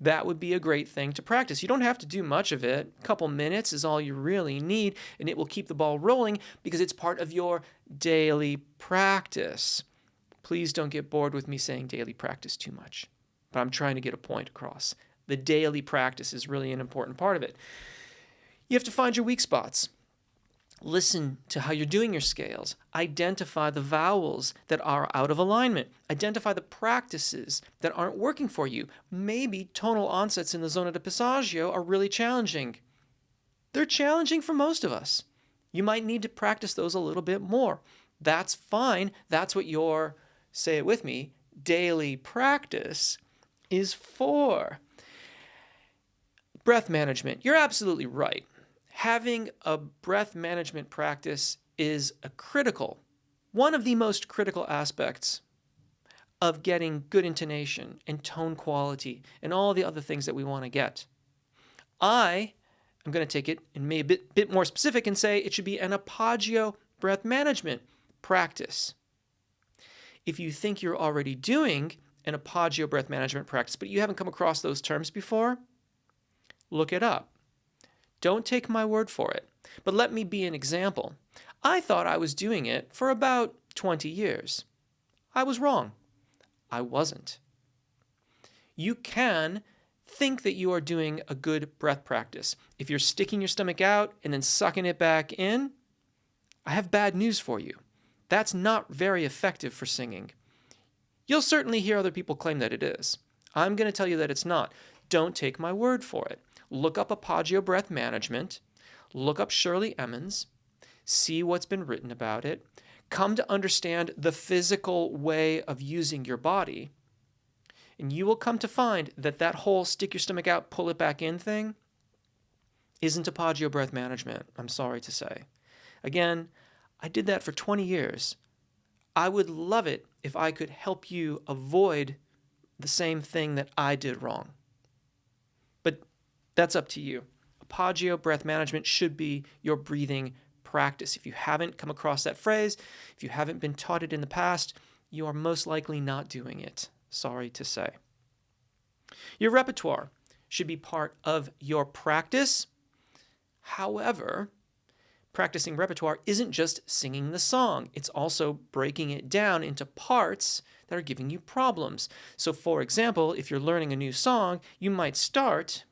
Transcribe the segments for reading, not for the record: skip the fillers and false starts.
that would be a great thing to practice. You don't have to do much of it. A couple minutes is all you really need, and it will keep the ball rolling because it's part of your daily practice. Please don't get bored with me saying daily practice too much, but I'm trying to get a point across. The daily practice is really an important part of it. You have to find your weak spots. Listen to how you're doing your scales. Identify the vowels that are out of alignment. Identify the practices that aren't working for you. Maybe tonal onsets in the zona de passaggio are really challenging. They're challenging for most of us. You might need to practice those a little bit more. That's fine. That's what your, say it with me, daily practice is for. Breath management. You're absolutely right. Having a breath management practice is one of the most critical aspects of getting good intonation and tone quality and all the other things that we want to get. I am going to take it and maybe a bit more specific and say it should be an apagio breath management practice. If you think you're already doing an apagio breath management practice, but you haven't come across those terms before, look it up. Don't take my word for it, but let me be an example. I thought I was doing it for about 20 years. I was wrong. I wasn't. You can think that you are doing a good breath practice. If you're sticking your stomach out and then sucking it back in, I have bad news for you. That's not very effective for singing. You'll certainly hear other people claim that it is. I'm going to tell you that it's not. Don't take my word for it. Look up apagio breath management, look up Shirley Emmons, see what's been written about it, come to understand the physical way of using your body, and you will come to find that that whole stick your stomach out, pull it back in thing isn't apagio breath management, I'm sorry to say. Again, I did that for 20 years. I would love it if I could help you avoid the same thing that I did wrong. But that's up to you. Apagio breath management should be your breathing practice. If you haven't come across that phrase, if you haven't been taught it in the past, you are most likely not doing it. Sorry to say. Your repertoire should be part of your practice. However, practicing repertoire isn't just singing the song. It's also breaking it down into parts that are giving you problems. So for example, if you're learning a new song, you might start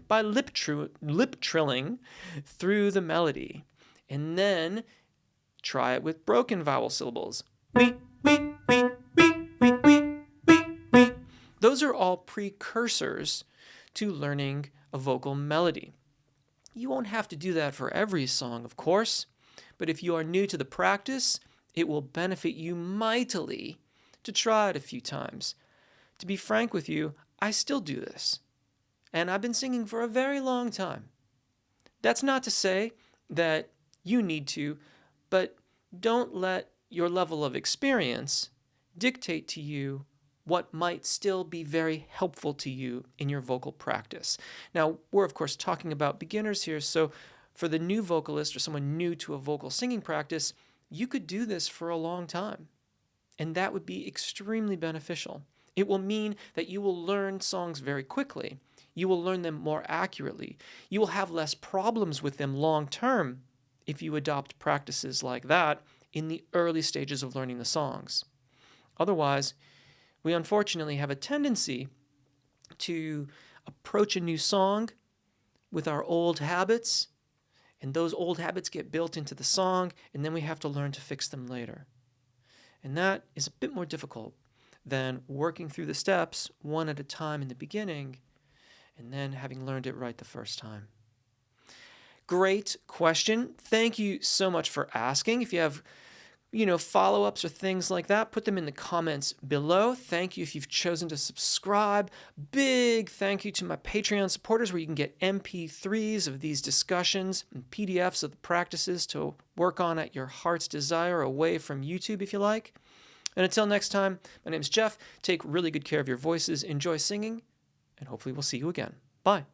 by lip trilling through the melody, and then try it with broken vowel syllables. Wee, wee, wee, wee, wee, wee, wee, wee. Those are all precursors to learning a vocal melody. You won't have to do that for every song, of course, but if you are new to the practice, it will benefit you mightily to try it a few times. To be frank with you, I still do this, and I've been singing for a very long time. That's not to say that you need to, but don't let your level of experience dictate to you what might still be very helpful to you in your vocal practice. Now, we're of course talking about beginners here, so for the new vocalist or someone new to a vocal singing practice, you could do this for a long time, and that would be extremely beneficial. It will mean that you will learn songs very quickly. You will learn them more accurately. You will have less problems with them long term if you adopt practices like that in the early stages of learning the songs. Otherwise, we unfortunately have a tendency to approach a new song with our old habits, and those old habits get built into the song, and then we have to learn to fix them later. And that is a bit more difficult than working through the steps one at a time in the beginning, and then having learned it right the first time. Great question. Thank you so much for asking. If you have follow-ups or things like that, put them in the comments below. Thank you if you've chosen to subscribe. Big thank you to my Patreon supporters, where you can get MP3s of these discussions and PDFs of the practices to work on at your heart's desire away from YouTube if you like. And until next time, my name is Jeff. Take really good care of your voices, enjoy singing, and hopefully we'll see you again. Bye.